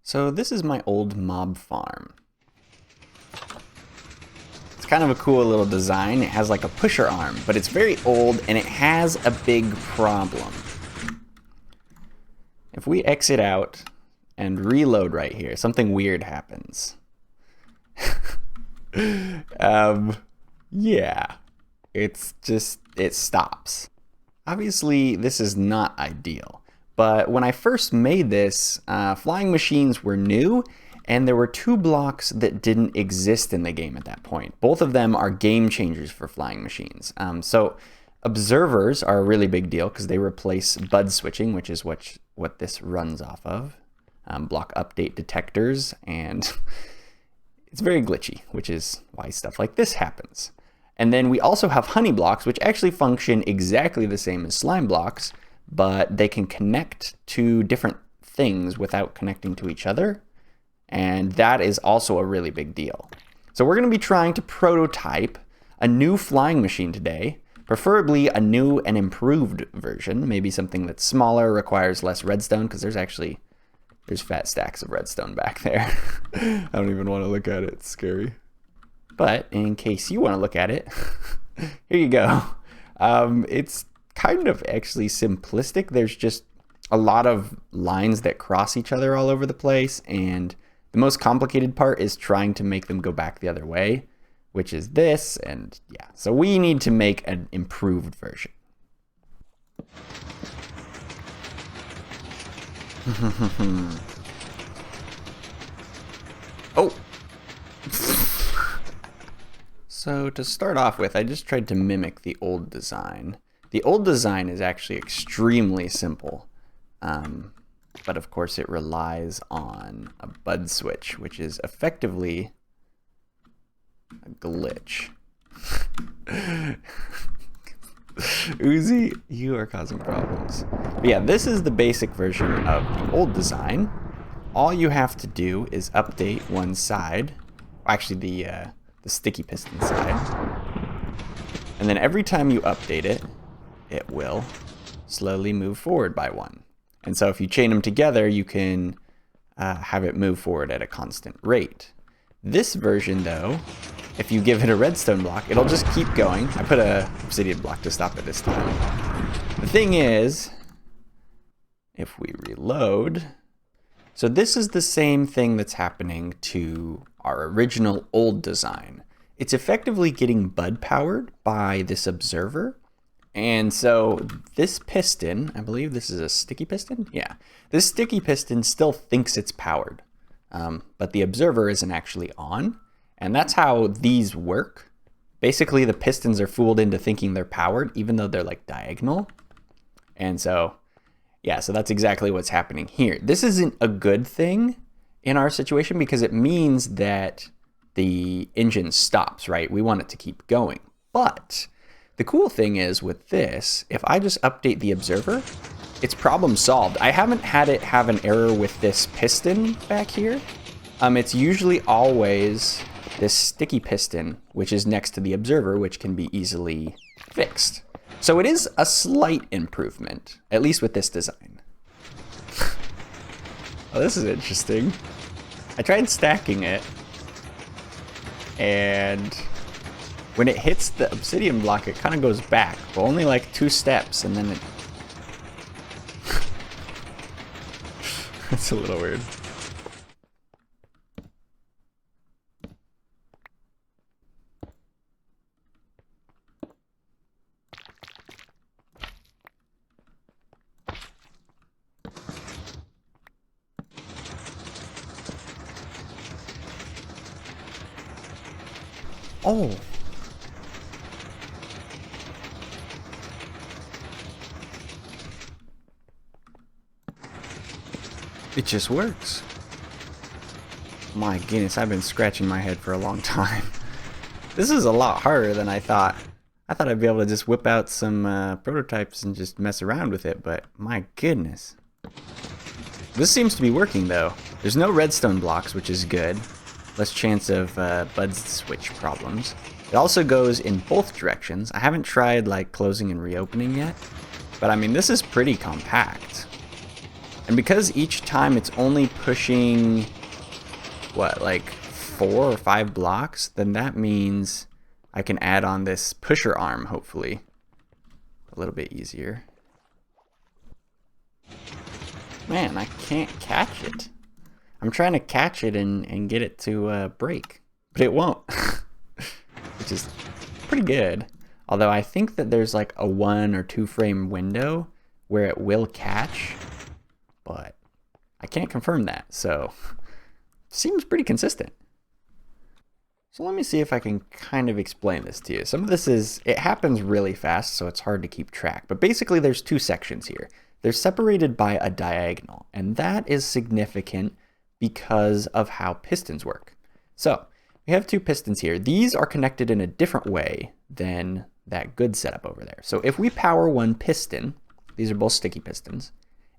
So this is my old mob farm. It's kind of a cool little design. It has like a pusher arm, but it's very old and it has a big problem. If we exit out and reload right here, something weird happens. Yeah, it stops. Obviously, this is not ideal. But when I first made this, flying machines were new, and there were two blocks that didn't exist in the game at that point. Both of them are game changers for flying machines. So observers are a really big deal because they replace bud switching, which is what this runs off of. Block update detectors, and it's very glitchy, which is why stuff like this happens. And then we also have honey blocks, which actually function exactly the same as slime blocks, but they can connect to different things without connecting to each other. And that is also a really big deal. So we're going to be trying to prototype a new flying machine today, preferably a new and improved version, maybe something that's smaller, requires less redstone, because there's fat stacks of redstone back there. I don't even want to look at it, it's scary. But in case you want to look at it, here you go. It's kind of actually simplistic. There's just a lot of lines that cross each other all over the place, and the most complicated part is trying to make them go back the other way, which is this, and yeah. So we need to make an improved version. Oh! So to start off with, I just tried to mimic the old design. The old design is actually extremely simple, but of course it relies on a bud switch, which is effectively a glitch. Uzi, you are causing problems. But yeah, this is the basic version of the old design. All you have to do is update one side, actually the sticky piston side, and then every time you update it, it will slowly move forward by one. And so if you chain them together, you can have it move forward at a constant rate. This version, though, if you give it a redstone block, it'll just keep going. I put a obsidian block to stop it this time. The thing is, if we reload, so this is the same thing that's happening to our original old design. It's effectively getting bud powered by this observer. And so this piston, I believe this is a sticky piston? Yeah. This sticky piston still thinks it's powered, but the observer isn't actually on. And that's how these work. Basically, the pistons are fooled into thinking they're powered, even though they're like diagonal. And so, yeah, so that's exactly what's happening here. This isn't a good thing in our situation because it means that the engine stops, right? We want it to keep going. But the cool thing is with this, if I just update the observer, it's problem solved. I haven't had it have an error with this piston back here. It's usually always this sticky piston, which is next to the observer, which can be easily fixed. So it is a slight improvement, at least with this design. Oh, this is interesting. I tried stacking it, and when it hits the obsidian block, it kind of goes back, but only like 2 steps, and then it... That's a little weird. Oh. It just works. My goodness, I've been scratching my head for a long time. This is a lot harder than I thought. I thought I'd be able to just whip out some prototypes and just mess around with it, but my goodness. This seems to be working though. There's no redstone blocks, which is good. Less chance of bud switch problems. It also goes in both directions. I haven't tried like closing and reopening yet, but I mean, this is pretty compact. And because each time it's only pushing, what, like 4 or 5 blocks, then that means I can add on this pusher arm, hopefully. A little bit easier. Man, I can't catch it. I'm trying to catch it and get it to break, but it won't, which is pretty good. Although I think that there's like a 1 or 2 frame window where it will catch, but I can't confirm that, so seems pretty consistent. So let me see if I can kind of explain this to you. Some of this it happens really fast, so it's hard to keep track. But basically there's 2 sections here. They're separated by a diagonal, and that is significant because of how pistons work. So we have 2 pistons here. These are connected in a different way than that good setup over there. So if we power one piston, these are both sticky pistons,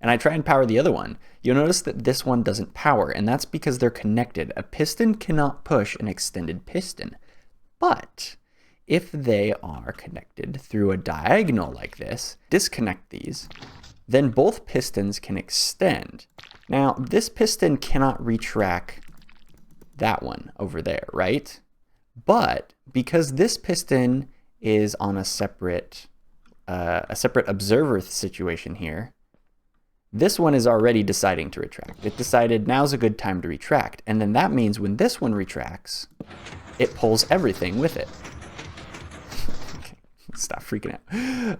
and I try and power the other one, you'll notice that this one doesn't power, and that's because they're connected. A piston cannot push an extended piston. But if they are connected through a diagonal like this, disconnect these, then both pistons can extend. Now, this piston cannot retract that one over there, right? But because this piston is on a separate observer situation here, this one is already deciding to retract. It decided now's a good time to retract. And then that means when this one retracts, it pulls everything with it. Okay, stop freaking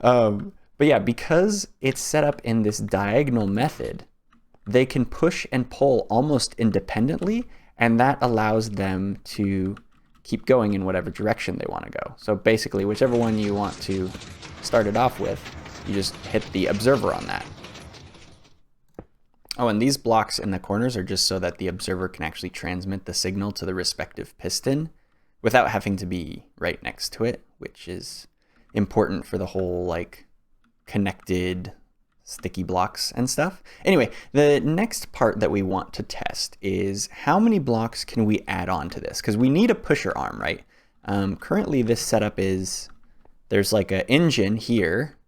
out. But yeah, because it's set up in this diagonal method, they can push and pull almost independently, and that allows them to keep going in whatever direction they want to go. So basically, whichever one you want to start it off with, you just hit the observer on that. Oh, and these blocks in the corners are just so that the observer can actually transmit the signal to the respective piston without having to be right next to it, which is important for the whole like connected sticky blocks and stuff. Anyway, the next part that we want to test is how many blocks can we add on to this? Because we need a pusher arm, right? Currently this setup is, there's like an engine here,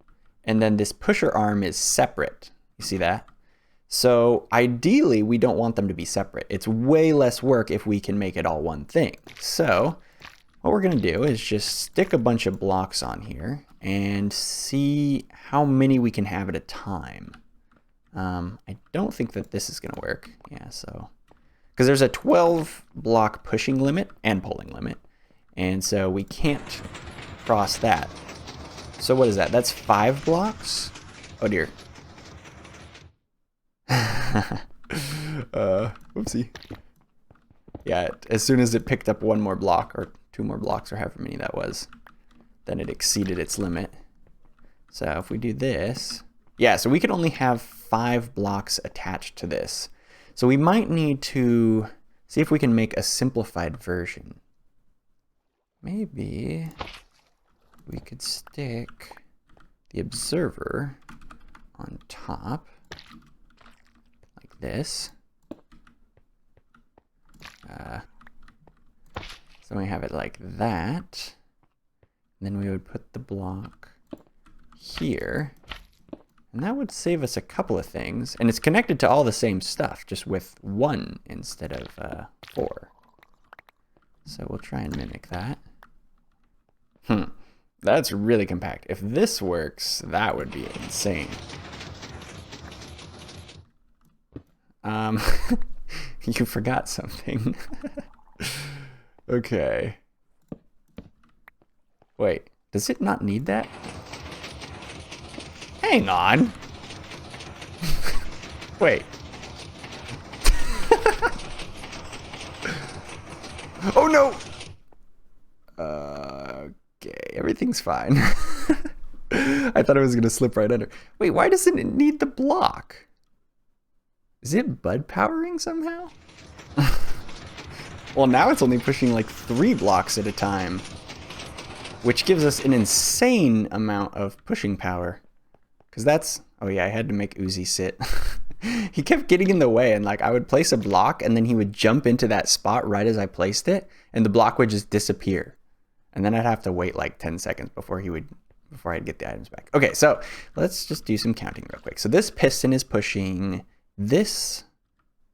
and then this pusher arm is separate. You see that? So ideally, we don't want them to be separate. It's way less work if we can make it all one thing. So what we're gonna do is just stick a bunch of blocks on here and see how many we can have at a time. I don't think that this is gonna work. Yeah, so, because there's a 12 block pushing limit and pulling limit. And so we can't cross that. So what is that? That's 5 blocks? Oh dear. Whoopsie. Yeah, as soon as it picked up 1 more block, or 2 more blocks, or however many that was, then it exceeded its limit. So if we do this, yeah, so we can only have 5 blocks attached to this. So we might need to see if we can make a simplified version. Maybe we could stick the observer on top like this. So we have it like that. Then we would put the block here, and that would save us a couple of things. And it's connected to all the same stuff, just with 1 instead of 4. So we'll try and mimic that. That's really compact. If this works, that would be insane. You forgot something. Okay. Wait, does it not need that? Hang on. Wait. Oh no! Okay, everything's fine. I thought it was gonna slip right under. Wait, why doesn't it need the block? Is it bud powering somehow? Well, now it's only pushing like 3 blocks at a time, which gives us an insane amount of pushing power. Because that's, oh yeah, I had to make Uzi sit. He kept getting in the way, and like I would place a block and then he would jump into that spot right as I placed it, and the block would just disappear. And then I'd have to wait like 10 seconds before I'd get the items back. Okay, so let's just do some counting real quick. So this piston is pushing this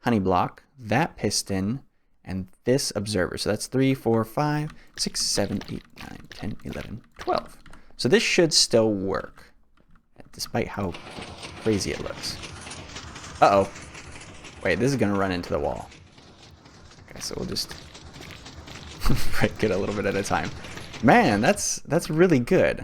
honey block, that piston, and this observer. So that's 3, 4, 5, 6, 7, 8, 9, 10, 11, 12. So this should still work, despite how crazy it looks. Uh-oh. Wait, this is going to run into the wall. Okay, so we'll just break it a little bit at a time. Man, that's really good.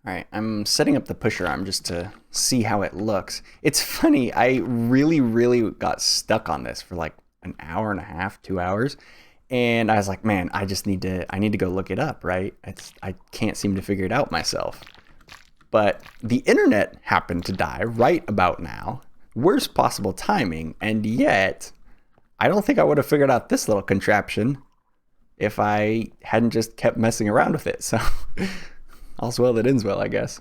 All right, I'm setting up the pusher arm just to see how it looks. It's funny, I really got stuck on this for like an hour and a half, 2 hours. And I was like, man, I need to go look it up, right? I can't seem to figure it out myself. But the internet happened to die right about now. Worst possible timing, and yet I don't think I would have figured out this little contraption if I hadn't just kept messing around with it. So all's well that ends well, I guess.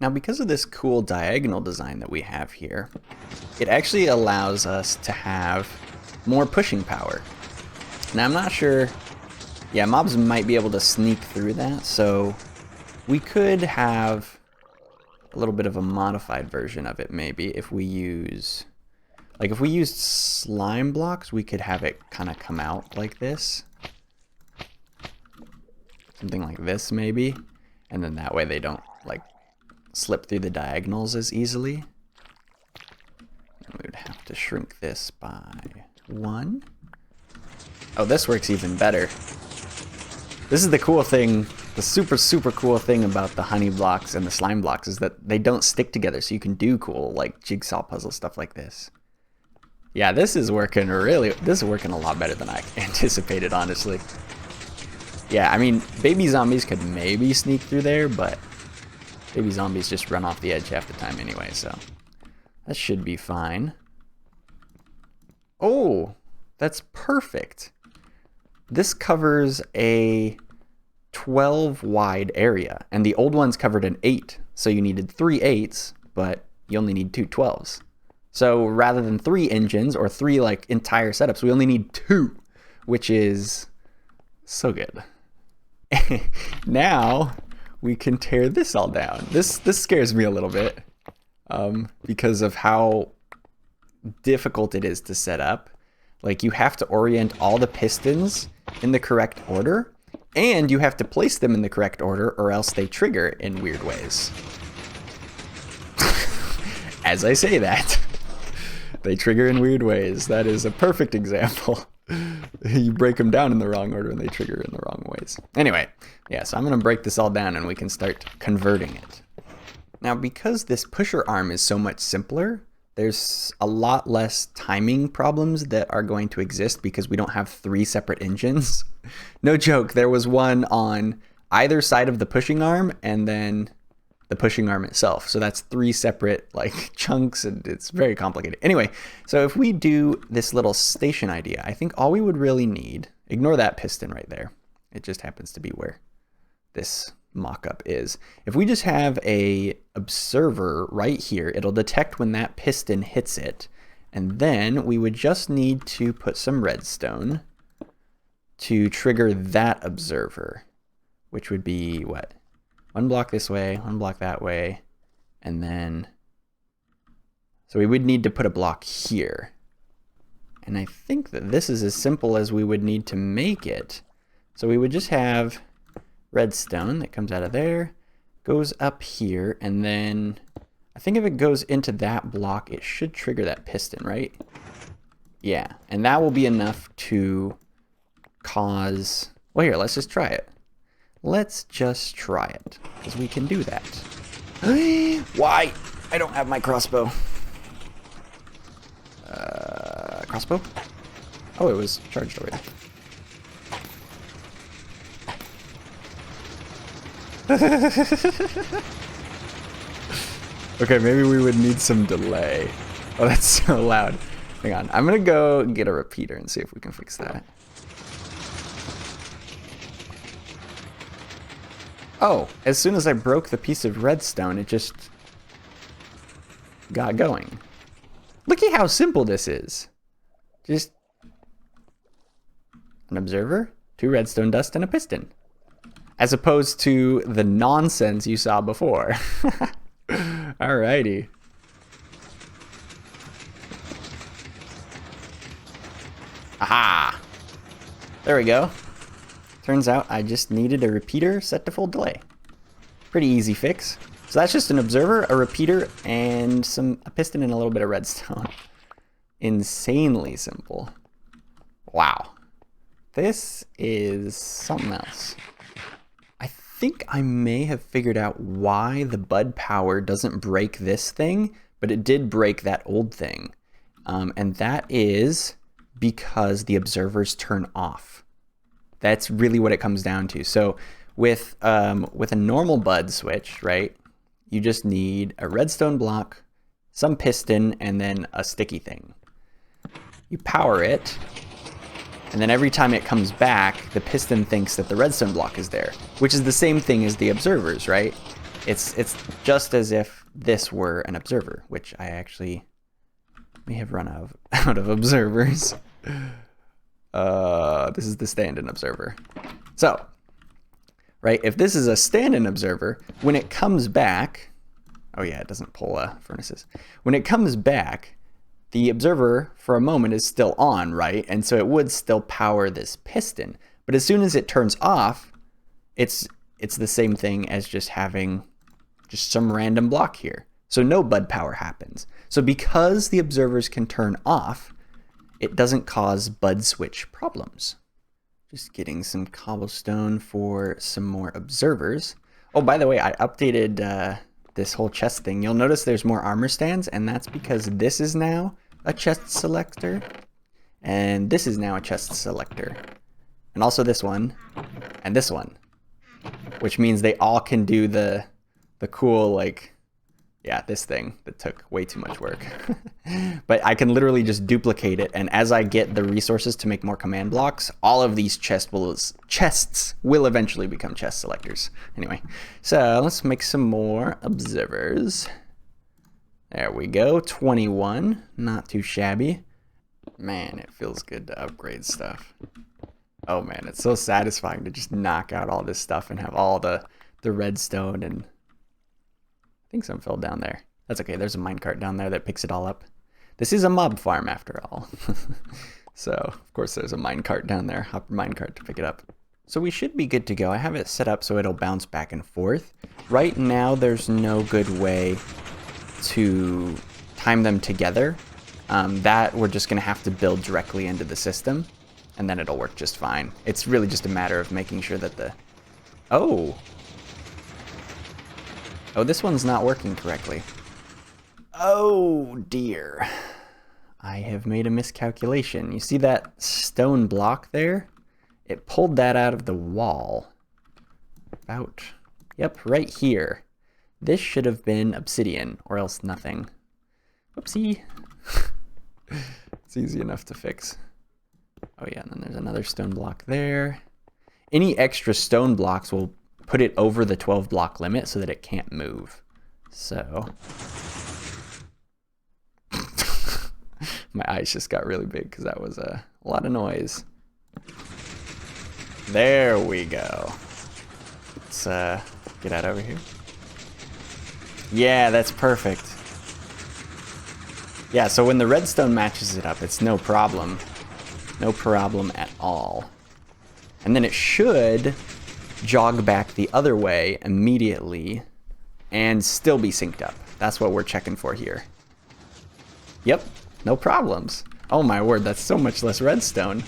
Now, because of this cool diagonal design that we have here, it actually allows us to have more pushing power. Now, I'm not sure, yeah, mobs might be able to sneak through that, so we could have a little bit of a modified version of it maybe if we use, like if we used slime blocks, we could have it kind of come out like this. Something like this maybe, and then that way they don't like slip through the diagonals as easily. And we would have to shrink this by 1. Oh, this works even better. This is the cool thing, the super cool thing about the honey blocks and the slime blocks is that they don't stick together, so you can do cool like jigsaw puzzle stuff like this. Yeah, this is working a lot better than I anticipated, honestly. Yeah, I mean, baby zombies could maybe sneak through there, but baby zombies just run off the edge half the time anyway, so that should be fine. Oh, that's perfect. This covers a 12 wide area, and the old ones covered an 8, so you needed 3 8s, but you only need 2 12s. So rather than 3 engines or 3 like entire setups, we only need 2, which is so good. Now we can tear this all down. This scares me a little bit because of how difficult it is to set up. Like, you have to orient all the pistons in the correct order, and you have to place them in the correct order or else they trigger in weird ways. As I say that, they trigger in weird ways. That is a perfect example. You break them down in the wrong order and they trigger in the wrong ways. Anyway, yeah, so I'm going to break this all down and we can start converting it. Now, because this pusher arm is so much simpler, there's a lot less timing problems that are going to exist because we don't have 3 separate engines. No joke, there was one on either side of the pushing arm and then the pushing arm itself. So that's 3 separate like chunks, and it's very complicated. Anyway, so if we do this little station idea, I think all we would really need, ignore that piston right there. It just happens to be where this mock-up is. If we just have a observer right here, it'll detect when that piston hits it. And then we would just need to put some redstone to trigger that observer, which would be what? 1 block this way, 1 block that way, and then, so we would need to put a block here. And I think that this is as simple as we would need to make it. So we would just have redstone that comes out of there, goes up here, and then I think if it goes into that block, it should trigger that piston, right? Yeah, and that will be enough to cause, well, here, let's just try it. Let's just try it, because we can do that. Why? I don't have my crossbow. Crossbow? Oh, it was charged already. Okay, maybe we would need some delay. Oh, that's so loud. Hang on, I'm gonna go get a repeater and see if we can fix that. Oh, as soon as I broke the piece of redstone, it just got going. Look at how simple this is. Just an observer, 2 redstone dust, and a piston. As opposed to the nonsense you saw before. Alrighty. Aha! There we go. Turns out I just needed a repeater set to full delay. Pretty easy fix. So that's just an observer, a repeater, and a piston and a little bit of redstone. Insanely simple. Wow. This is something else. I think I may have figured out why the bud power doesn't break this thing, but it did break that old thing. And that is because the observers turn off. That's really what it comes down to. So with a normal bud switch, right, you just need a redstone block, some piston, and then a sticky thing. You power it, and then every time it comes back, the piston thinks that the redstone block is there, which is the same thing as the observers, right? It's just as if this were an observer, which I actually may have run out of observers. This is the stand-in observer. So, right, if this is a stand-in observer, when it comes back, oh yeah, it doesn't pull furnaces. When it comes back, the observer for a moment is still on, right? And so it would still power this piston. But as soon as it turns off, it's the same thing as just having just some random block here. So no bud power happens. So because the observers can turn off, it doesn't cause bud switch problems. Just getting some cobblestone for some more observers. Oh, by the way, I updated this whole chest thing. You'll notice there's more armor stands, and that's because this is now a chest selector, and this is now a chest selector, and also this one, and this one, which means they all can do the cool, like, yeah, this thing that took way too much work. But I can literally just duplicate it, and as I get the resources to make more command blocks, all of these chests will eventually become chest selectors. Anyway, so let's make some more observers. There we go, 21, not too shabby. Man, it feels good to upgrade stuff. Oh man, it's so satisfying to just knock out all this stuff and have all the redstone, and I think some fell down there. That's okay, there's a minecart down there that picks it all up. This is a mob farm after all. So, of course there's a minecart down there, hop minecart to pick it up. So we should be good to go. I have it set up so it'll bounce back and forth. Right now there's no good way to time them together. That we're just gonna have to build directly into the system, and then it'll work just fine. It's really just a matter of making sure that Oh, this one's not working correctly. Oh dear. I have made a miscalculation. You see that stone block there? It pulled that out of the wall. Yep, right here. This should have been obsidian, or else nothing. Whoopsie. It's easy enough to fix. Oh yeah, and then there's another stone block there. Any extra stone blocks will put it over the 12 block limit so that it can't move. So my eyes just got really big because that was a lot of noise. There we go. Let's get out over here. Yeah, that's perfect. Yeah, so when the redstone matches it up, it's no problem. No problem at all. And then it should jog back the other way immediately and still be synced up. That's what we're checking for here. Yep, no problems. Oh my word, that's so much less redstone.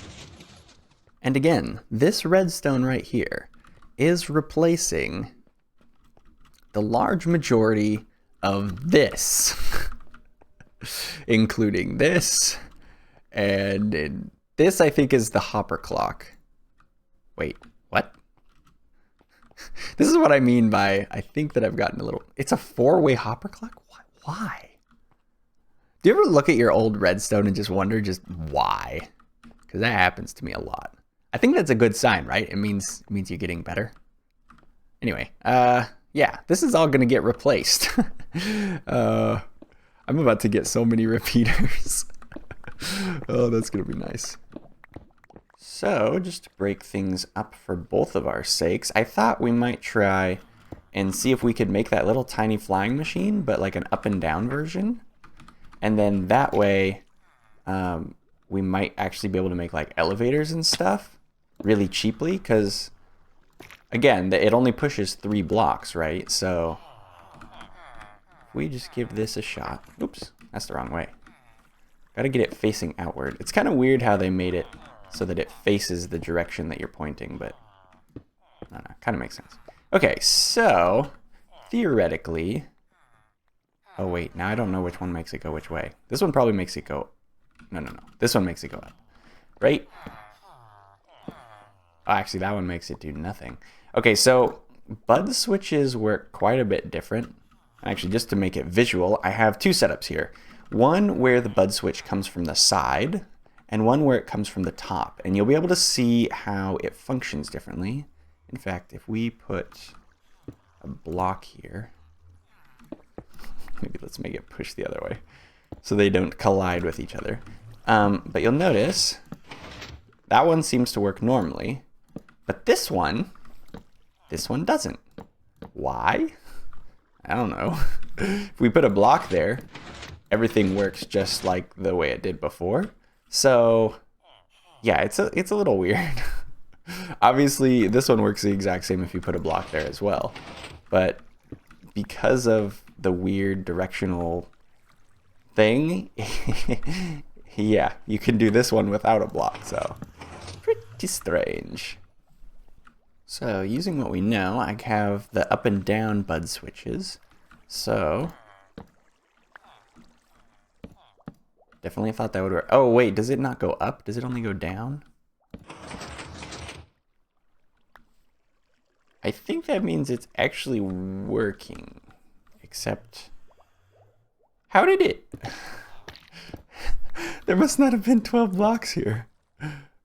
And again, this redstone right here is replacing the large majority of this, including this, and this I think is the hopper clock. Wait, what? This is what I mean by, I think that I've gotten a little, it's a 4-way hopper clock? Why? Do you ever look at your old redstone and just wonder just why? Because that happens to me a lot. I think that's a good sign, right? It means you're getting better. Anyway, yeah, this is all gonna get replaced. I'm about to get so many repeaters. Oh, that's gonna be nice. So, just to break things up for both of our sakes, I thought we might try and see if we could make that little tiny flying machine, but like an up and down version. And then that way, we might actually be able to make like elevators and stuff really cheaply, because again, it only pushes 3 blocks, right? So if we just give this a shot. Oops, that's the wrong way. Gotta get it facing outward. It's kind of weird how they made it so that it faces the direction that you're pointing, but I don't know, kind of makes sense. Okay, so theoretically, oh wait, now I don't know which one makes it go which way. This one probably makes it go, no. This one makes it go up, right? Oh, actually, that one makes it do nothing. Okay, so bud switches work quite a bit different. Actually, just to make it visual, I have 2 setups here. One where the bud switch comes from the side, and one where it comes from the top. And you'll be able to see how it functions differently. In fact, if we put a block here, maybe let's make it push the other way so they don't collide with each other. But you'll notice that one seems to work normally, but this one doesn't. Why? I don't know. If we put a block there, everything works just like the way it did before. So yeah, it's a little weird. Obviously, this one works the exact same if you put a block there as well. But because of the weird directional thing, yeah, you can do this one without a block. So pretty strange. So using what we know, I have the up and down bud switches. So definitely thought that would work. Oh wait, does it not go up? Does it only go down? I think that means it's actually working. Except, how did it? There must not have been 12 blocks here.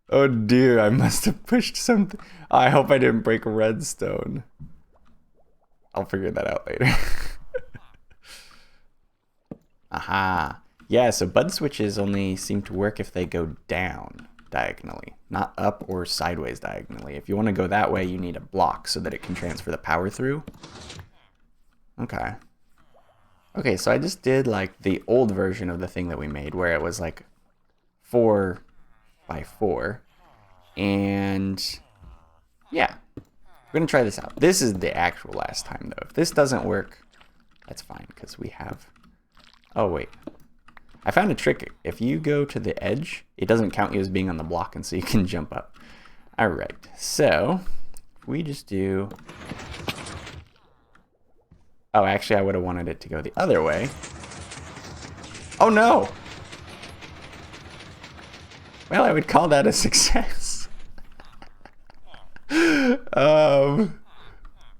Oh dear, I must have pushed something. I hope I didn't break redstone. I'll figure that out later. Aha. Yeah, so bud switches only seem to work if they go down diagonally, not up or sideways diagonally. If you want to go that way, you need a block so that it can transfer the power through. Okay. Okay, so I just did like the old version of the thing that we made where it was like 4 by 4. And yeah, we're going to try this out. This is the actual last time though. If this doesn't work, that's fine because we have... Oh, wait. I found a trick. If you go to the edge, it doesn't count you as being on the block, and so you can jump up. All right, so we just do... Oh, actually, I would have wanted it to go the other way. Oh, no! Well, I would call that a success.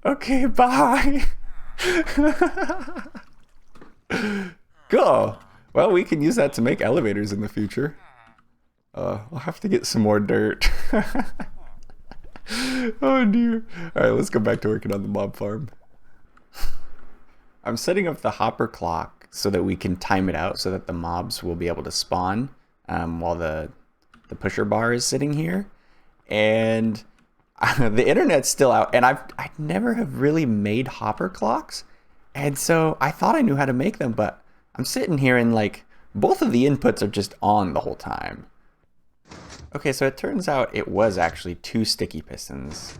Okay, bye! Cool. Well, we can use that to make elevators in the future. I'll have to get some more dirt. Oh dear. Alright, let's go back to working on the mob farm. I'm setting up the hopper clock so that we can time it out so that the mobs will be able to spawn while the pusher bar is sitting here. And the internet's still out, and I never have really made hopper clocks. And so I thought I knew how to make them, but I'm sitting here and like both of the inputs are just on the whole time. Okay, so it turns out it was actually 2 sticky pistons.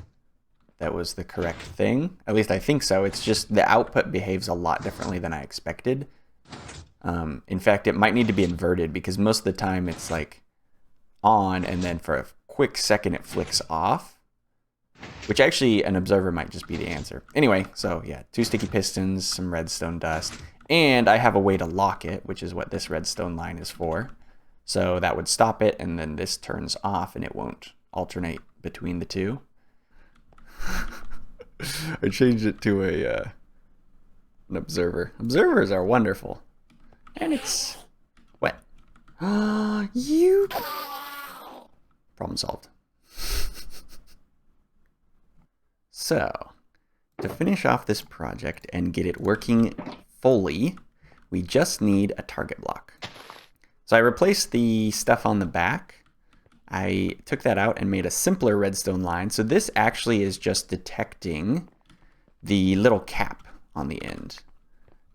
That was the correct thing. At least I think so. It's just the output behaves a lot differently than I expected. In fact, it might need to be inverted because most of the time it's like on and then for a quick second it flicks off. Which actually an observer might just be the answer. Anyway, so yeah, 2 sticky pistons, some redstone dust. And I have a way to lock it, which is what this redstone line is for. So that would stop it, and then this turns off, and it won't alternate between the two. I changed it to an observer. Observers are wonderful. And it's wet. You... Problem solved. So, to finish off this project and get it working fully, we just need a target block. So I replaced the stuff on the back. I took that out and made a simpler redstone line. So this actually is just detecting the little cap on the end.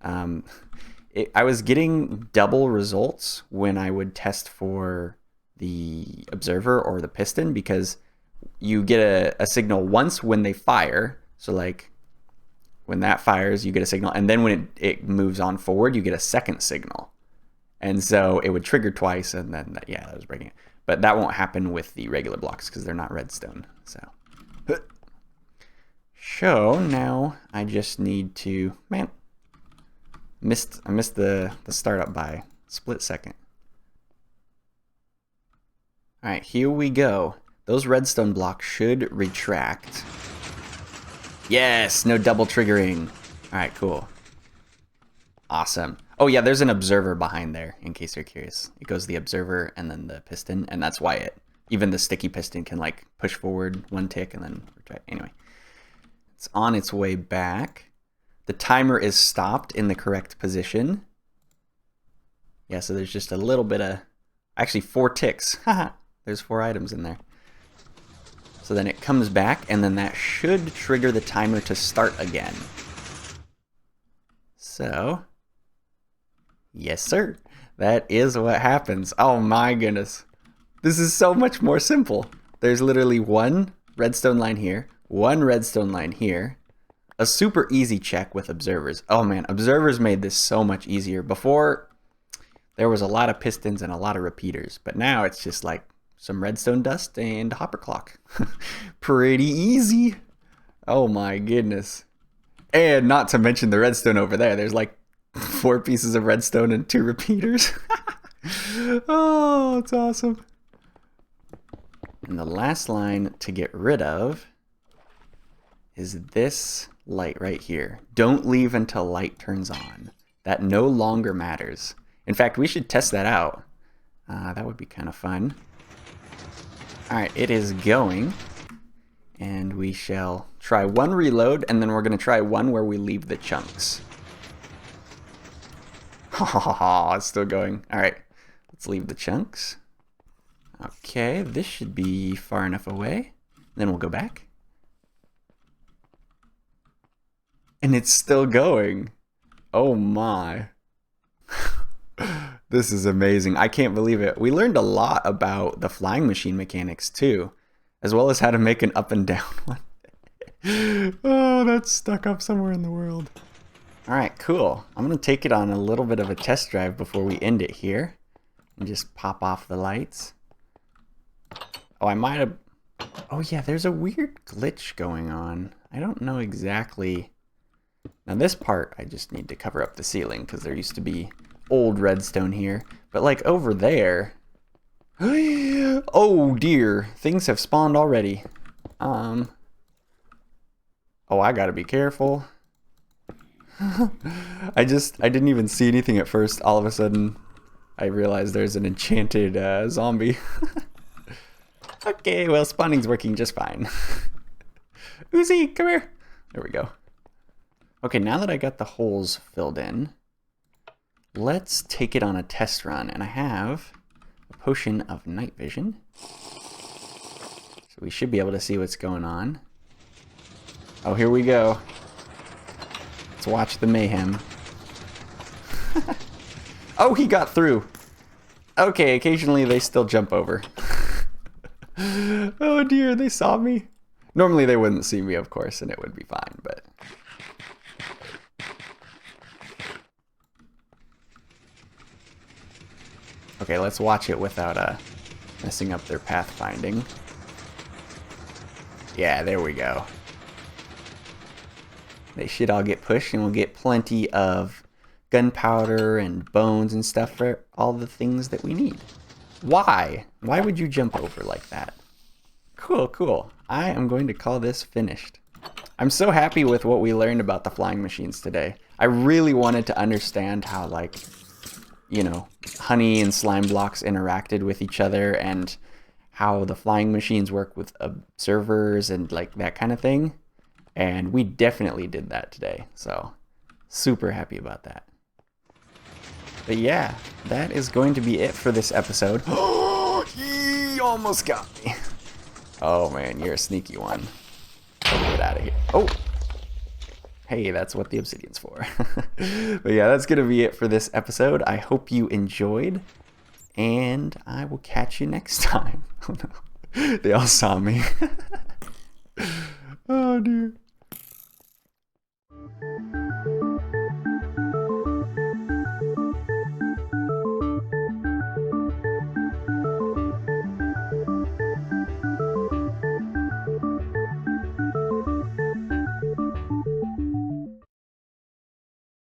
I was getting double results when I would test for the observer or the piston, because you get a signal once when they fire. So like when that fires, you get a signal, and then when it moves on forward, you get a second signal. And so it would trigger twice, and then yeah, that was breaking it. But that won't happen with the regular blocks because they're not redstone. So now I just need to, man, I missed the startup by a split second. All right, here we go. Those redstone blocks should retract. Yes, no double triggering. All right, cool. Awesome. Oh yeah, there's an observer behind there, in case you're curious. It goes the observer and then the piston, and that's why even the sticky piston can like push forward one tick and then retract. Anyway, it's on its way back. The timer is stopped in the correct position. Yeah, so there's just a little bit of, actually 4 ticks. Haha, there's 4 items in there. So then it comes back, and then that should trigger the timer to start again. So, yes sir, that is what happens. Oh my goodness. This is so much more simple. There's literally 1 redstone line here, 1 redstone line here, a super easy check with observers. Oh man, observers made this so much easier. Before, there was a lot of pistons and a lot of repeaters, but now it's just like some redstone dust and a hopper clock. Pretty easy. Oh my goodness. And not to mention the redstone over there. There's like 4 pieces of redstone and 2 repeaters. Oh, it's awesome. And the last line to get rid of is this light right here. Don't leave until light turns on. That no longer matters. In fact, we should test that out. That would be kind of fun. All right, it is going. And we shall try 1 reload, and then we're going to try 1 where we leave the chunks. Ha ha ha, it's still going. All right, let's leave the chunks. Okay, this should be far enough away. Then we'll go back. And it's still going. Oh my. This is amazing. I can't believe it. We learned a lot about the flying machine mechanics too, as well as how to make an up and down one. Oh, that's stuck up somewhere in the world. All right, cool. I'm going to take it on a little bit of a test drive before we end it here and just pop off the lights. Oh, I might have... Oh yeah, there's a weird glitch going on. I don't know exactly... Now this part, I just need to cover up the ceiling because there used to be old redstone here. But like over there... Oh dear, things have spawned already. Oh, I gotta be careful. I didn't even see anything at first. All of a sudden, I realized there's an enchanted zombie. Okay, well, spawning's working just fine. Uzi, come here. There we go. Okay, now that I got the holes filled in, let's take it on a test run. And I have a potion of night vision. So we should be able to see what's going on. Oh, here we go. Let's watch the mayhem. Oh, he got through. Okay, occasionally they still jump over. Oh dear, they saw me. Normally they wouldn't see me, of course, and it would be fine, but... Okay, let's watch it without messing up their pathfinding. Yeah, there we go. They should all get pushed, and we'll get plenty of gunpowder and bones and stuff for all the things that we need. Why? Why would you jump over like that? Cool, cool. I am going to call this finished. I'm so happy with what we learned about the flying machines today. I really wanted to understand how, like, you know, honey and slime blocks interacted with each other and how the flying machines work with observers and like that kind of thing. And we definitely did that today. So super happy about that. But yeah, that is going to be it for this episode. Oh, he almost got me. Oh man, you're a sneaky one. Get out of here. Oh, hey, that's what the obsidian's for. But yeah, that's going to be it for this episode. I hope you enjoyed. and I will catch you next time. Oh no, they all saw me. Oh dear.